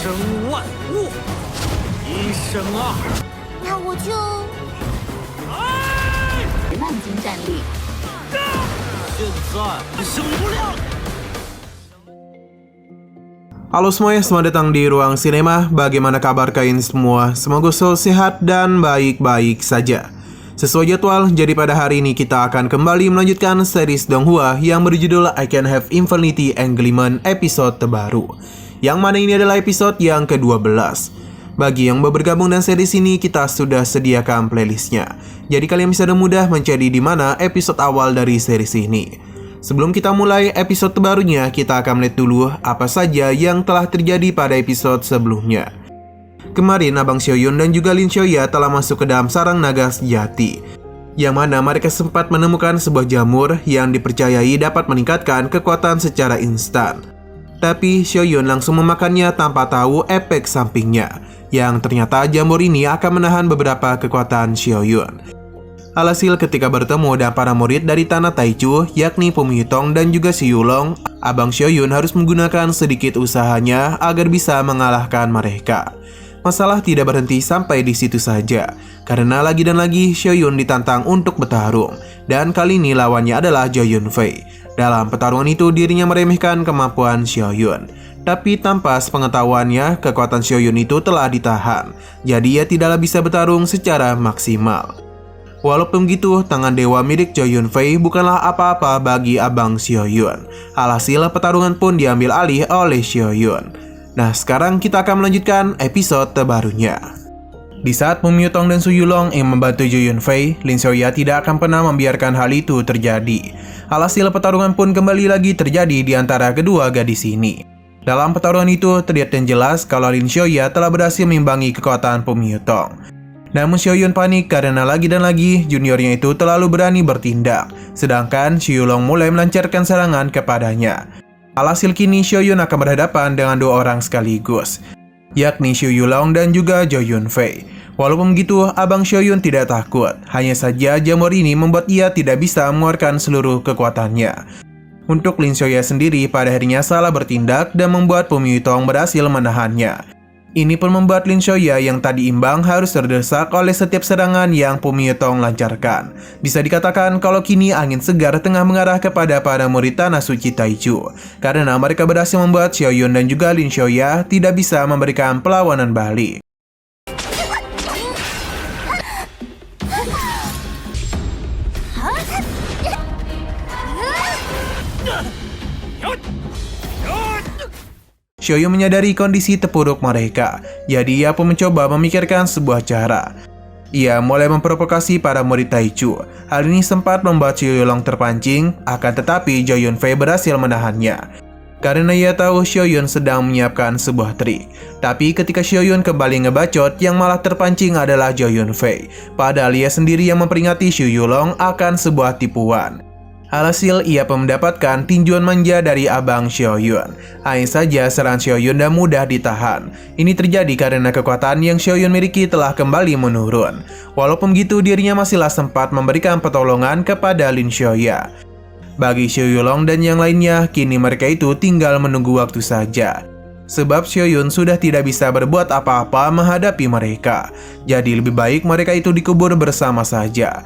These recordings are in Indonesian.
生万物，一生二。那我就万金战力。现在生无量。Halo semuanya, selamat datang di Ruang Sinema. Bagaimana kabar kalian semua? Semoga selalu sehat dan baik-baik saja. Sesuai jadwal, jadi pada hari ini kita akan kembali melanjutkan series Donghua yang berjudul I Can Have Infinity Engagement episode terbaru. Yang mana ini adalah episode yang ke-12. Bagi yang baru bergabung dengan series ini, kita sudah sediakan playlistnya. Jadi kalian bisa dengan mudah mencari di mana episode awal dari series ini. Sebelum kita mulai episode terbarunya, kita akan melihat dulu apa saja yang telah terjadi pada episode sebelumnya. Kemarin, Abang Xiaoyun dan juga Lin Xiaoya telah masuk ke dalam sarang naga sejati, yang mana mereka sempat menemukan sebuah jamur yang dipercayai dapat meningkatkan kekuatan secara instan. Tapi Xiaoyun langsung memakannya tanpa tahu efek sampingnya, yang ternyata jamur ini akan menahan beberapa kekuatan Xiaoyun. Alhasil ketika bertemu dengan para murid dari tanah Taichu, yakni Pu Miyutong dan juga Xu Yulong, Abang Xiaoyun harus menggunakan sedikit usahanya agar bisa mengalahkan mereka. Masalah tidak berhenti sampai di situ saja, karena lagi dan lagi Xiaoyun ditantang untuk bertarung, dan kali ini lawannya adalah Zhou Yunfei. Dalam pertarungan itu dirinya meremehkan kemampuan Xiaoyun. Tapi tanpa sepengetahuannya, kekuatan Xiaoyun itu telah ditahan, jadi ia tidaklah bisa bertarung secara maksimal. Walaupun begitu, tangan dewa milik Zhou Yunfei bukanlah apa-apa bagi Abang Xiaoyun. Alhasil pertarungan pun diambil alih oleh Xiaoyun. Nah, sekarang kita akan melanjutkan episode terbarunya. Di saat Pu Miyutong dan Xu Yulong yang membantu Zhou Yunfei, Lin Xiaoya tidak akan pernah membiarkan hal itu terjadi. Alhasil pertarungan pun kembali lagi terjadi di antara kedua gadis ini. Dalam pertarungan itu, terlihat dan jelas kalau Lin Xiaoya telah berhasil mengimbangi kekuatan Pu Miyutong. Namun Xiaoyun panik karena lagi dan lagi juniornya itu terlalu berani bertindak, sedangkan Xu Yulong mulai melancarkan serangan kepadanya. Alhasil kini Xiaoyun akan berhadapan dengan dua orang sekaligus, yakni Xu Yulong dan juga Zhou Yunfei. Walaupun begitu, Abang Xiaoyun tidak takut, hanya saja jamur ini membuat ia tidak bisa mengeluarkan seluruh kekuatannya. Untuk Lin Xiaoya sendiri pada akhirnya salah bertindak dan membuat Pu Miyutong berhasil menahannya. Ini pun membuat Lin Xiaoya yang tadi imbang harus terdesak oleh setiap serangan yang Pu Miyutong lancarkan. Bisa dikatakan kalau kini angin segar tengah mengarah kepada para murid Tanah Suci Taichu, karena mereka berhasil membuat Xiaoyun dan juga Lin Xiaoya tidak bisa memberikan perlawanan balik. Xiaoyun menyadari kondisi terpuruk mereka, jadi ia pun mencoba memikirkan sebuah cara. Ia mulai memprovokasi para murid Taichu. Hal ini sempat membuat Xu Yulong terpancing, akan tetapi Zhou Yunfei berhasil menahannya. Karena ia tahu Xiaoyun sedang menyiapkan sebuah trik. Tapi ketika Xiaoyun kembali ngebacot, yang malah terpancing adalah Zhou Yunfei. Padahal ia sendiri yang memperingati Xu Yulong akan sebuah tipuan. Alhasil ia pun mendapatkan tinjuan manja dari Abang Xiaoyun. Hanya saja serangan Xiaoyun dan mudah ditahan. Ini terjadi karena kekuatan yang Xiaoyun miliki telah kembali menurun. Walaupun begitu, dirinya masihlah sempat memberikan pertolongan kepada Lin Xiaoya. Bagi Xu Yulong dan yang lainnya, kini mereka itu tinggal menunggu waktu saja. Sebab Xiaoyun sudah tidak bisa berbuat apa-apa menghadapi mereka. Jadi lebih baik mereka itu dikubur bersama saja.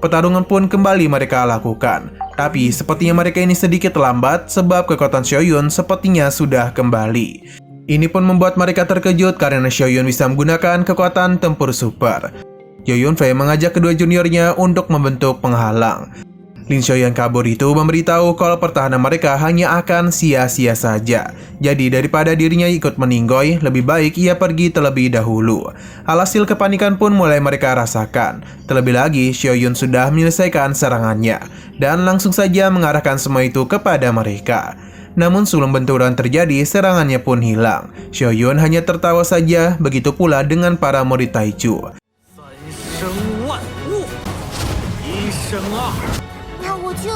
Pertarungan pun kembali mereka lakukan. Tapi sepertinya mereka ini sedikit lambat sebab kekuatan Xiaoyun sepertinya sudah kembali. Ini pun membuat mereka terkejut karena Xiaoyun bisa menggunakan kekuatan tempur super. Zhou Yunfei mengajak kedua juniornya untuk membentuk penghalang. Lin Xiaoya yang kabur itu memberitahu kalau pertahanan mereka hanya akan sia-sia saja. Jadi daripada dirinya ikut meninggoy, lebih baik ia pergi terlebih dahulu. Alhasil kepanikan pun mulai mereka rasakan. Terlebih lagi, Xiaoyun sudah menyelesaikan serangannya dan langsung saja mengarahkan semua itu kepada mereka. Namun sebelum benturan terjadi, serangannya pun hilang. Xiaoyun hanya tertawa saja, begitu pula dengan para murid Taichu. 三生万物，一生二。那我就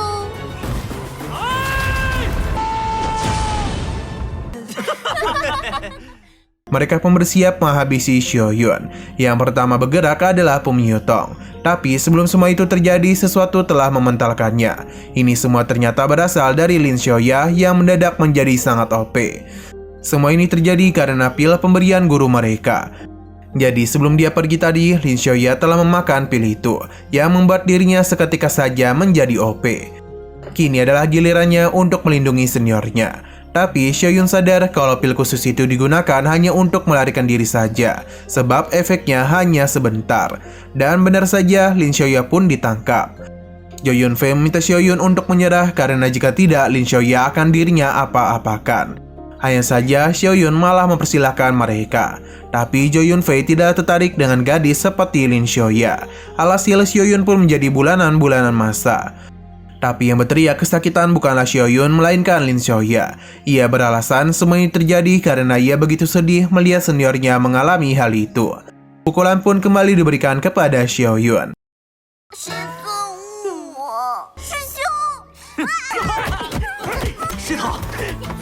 Mereka pun bersiap menghabisi Xiaoyun. Yang pertama bergerak adalah Pu Miyutong. Tapi sebelum semua itu terjadi, sesuatu telah mementalkannya. Ini semua ternyata berasal dari Lin Xiaoya yang mendadak menjadi sangat OP. Semua ini terjadi karena pil pemberian guru mereka. Jadi sebelum dia pergi tadi, Lin Xiaoya telah memakan pil itu, yang membuat dirinya seketika saja menjadi OP. Kini adalah gilirannya untuk melindungi seniornya. Tapi Xiaoyun sadar kalau pil khusus itu digunakan hanya untuk melarikan diri saja, sebab efeknya hanya sebentar. Dan benar saja, Lin Xiaoya pun ditangkap. Jo Yunfei meminta Xiaoyun untuk menyerah karena jika tidak, Lin Xiaoya akan dirinya apa-apakan. Hanya saja Xiaoyun malah mempersilahkan mereka. Tapi Jo Yunfei tidak tertarik dengan gadis seperti Lin Xiaoya. Alhasil Xiaoyun pun menjadi bulanan-bulanan masa. Tapi yang berteriak kesakitan bukanlah Xiaoyun melainkan Lin Xiaoya. Ia beralasan semua ini terjadi karena ia begitu sedih melihat seniornya mengalami hal itu. Pukulan pun kembali diberikan kepada Xiaoyun. 谁恨我？师兄，石头，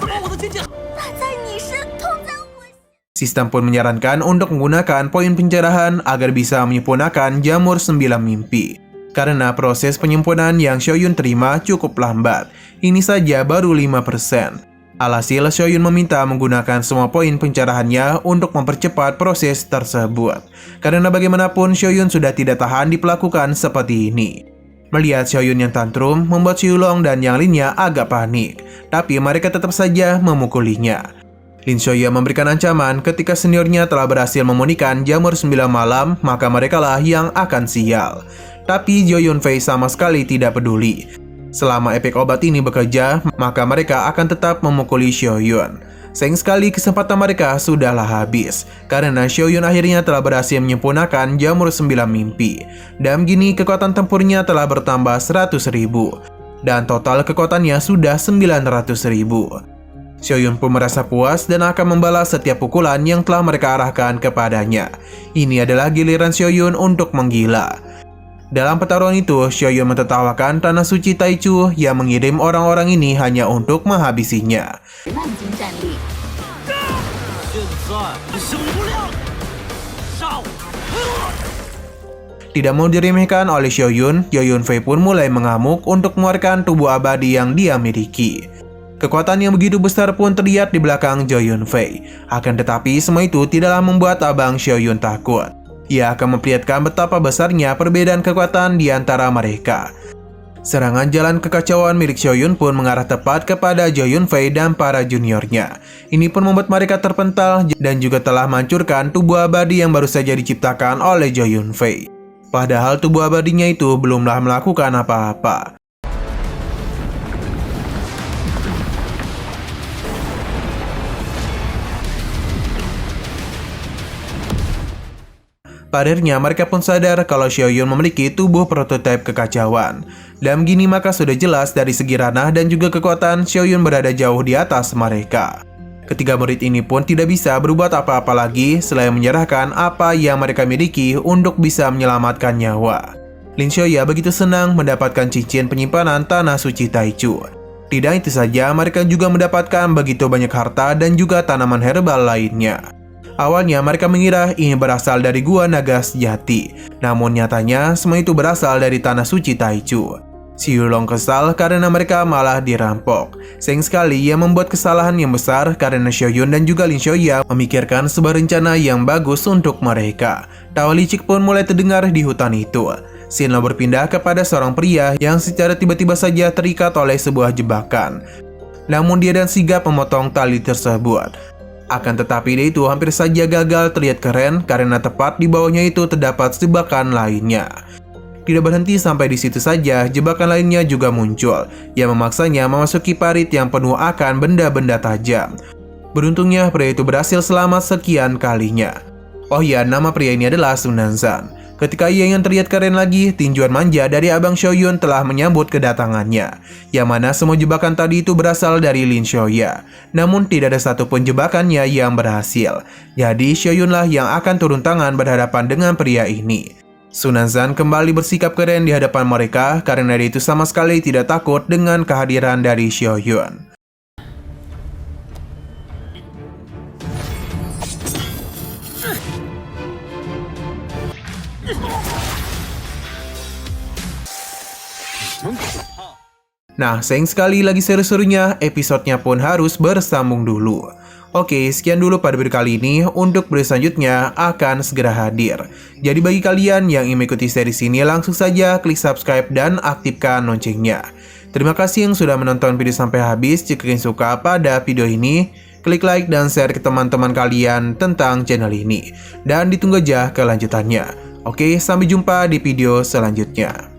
怎么我的姐姐？打在你身，痛在我心。 Sistem pun menyarankan untuk menggunakan poin pencerahan agar bisa menyempurnakan jamur 9 mimpi. Karena proses penyempurnaan yang Xiaoyun terima cukup lambat. Ini saja baru 5%. Alhasil Xiaoyun meminta menggunakan semua poin pencerahannya untuk mempercepat proses tersebut. Karena bagaimanapun Xiaoyun sudah tidak tahan diperlakukan seperti ini. Melihat Xiaoyun yang tantrum membuat Xiulong dan yang lainnya agak panik. Tapi mereka tetap saja memukulinya. Lin Xiaoya memberikan ancaman ketika seniornya telah berhasil memunikan jamur 9 malam, maka merekalah yang akan sial. Tapi Jo Yunfei sama sekali tidak peduli. Selama efek obat ini bekerja, maka mereka akan tetap memukuli Xiaoyun. Sayang sekali kesempatan mereka sudahlah habis, karena Xiaoyun akhirnya telah berhasil menyempurnakan jamur 9 mimpi. Dan gini kekuatan tempurnya telah bertambah 100.000. Dan total kekuatannya sudah 900.000. Xiaoyun pun merasa puas dan akan membalas setiap pukulan yang telah mereka arahkan kepadanya. Ini adalah giliran Xiaoyun untuk menggila. Dalam pertarungan itu, Xiaoyun mentertawakan tanah suci Taichu yang mengirim orang-orang ini hanya untuk menghabisinya. 万斤战力，现在你胜利不了，杀我！ Tidak mau diremehkan oleh Xiaoyun, Jo Yunfei pun mulai mengamuk untuk mengeluarkan tubuh abadi yang dia miliki. Kekuatan yang begitu besar pun terlihat di belakang Jo Yunfei. Akan tetapi semua itu tidaklah membuat abang Xiaoyun takut. Ia akan memperlihatkan betapa besarnya perbedaan kekuatan di antara mereka. Serangan jalan kekacauan milik Xiaoyun pun mengarah tepat kepada Jo Yunfei dan para juniornya. Ini pun membuat mereka terpental dan juga telah menghancurkan tubuh abadi yang baru saja diciptakan oleh Jo Yunfei. Padahal tubuh abadinya itu belumlah melakukan apa-apa. Pada akhirnya mereka pun sadar kalau Xiaoyun memiliki tubuh prototipe kekacauan. Dan begini maka sudah jelas dari segi ranah dan juga kekuatan Xiaoyun berada jauh di atas mereka. Ketiga murid ini pun tidak bisa berbuat apa-apa lagi selain menyerahkan apa yang mereka miliki untuk bisa menyelamatkan nyawa. Lin Xiaoya begitu senang mendapatkan cincin penyimpanan tanah suci Taichu. Tidak itu saja, mereka juga mendapatkan begitu banyak harta dan juga tanaman herbal lainnya. Awalnya mereka mengira ini berasal dari gua naga sejati, namun nyatanya semua itu berasal dari tanah suci Taichu. Xiulong kesal karena mereka malah dirampok. Sayang sekali ia membuat kesalahan yang besar karena Xiaoyun dan juga Lin Xiaoya memikirkan sebuah rencana yang bagus untuk mereka. Tawa licik pun mulai terdengar di hutan itu. Xinlong berpindah kepada seorang pria yang secara tiba-tiba saja terikat oleh sebuah jebakan. Namun dia dan sigap memotong tali tersebut. Akan tetapi dia itu hampir saja gagal terlihat keren karena tepat di bawahnya itu terdapat jebakan lainnya. Tidak berhenti sampai di situ saja, jebakan lainnya juga muncul yang memaksanya memasuki parit yang penuh akan benda-benda tajam. Beruntungnya pria itu berhasil selamat sekian kalinya. Oh ya, nama pria ini adalah Sun Nanzan. Ketika ia ingin terlihat keren lagi, tinjuan manja dari abang Xiaoyun telah menyambut kedatangannya, yang mana semua jebakan tadi itu berasal dari Lin Xiaoya. Namun tidak ada satupun jebakannya yang berhasil. Jadi Xiaoyunlah yang akan turun tangan berhadapan dengan pria ini. Sun Nanzan kembali bersikap keren di hadapan mereka karena dia itu sama sekali tidak takut dengan kehadiran dari Xiaoyun. Nah, sayang sekali lagi seru-serunya, episodenya pun harus bersambung dulu. Oke, sekian dulu pada video kali ini. Untuk video selanjutnya akan segera hadir. Jadi bagi kalian yang ingin mengikuti series ini, langsung saja klik subscribe dan aktifkan loncengnya. Terima kasih yang sudah menonton video sampai habis. Jika kalian suka pada video ini, klik like dan share ke teman-teman kalian tentang channel ini. Dan ditunggu aja kelanjutannya. Oke, sampai jumpa di video selanjutnya.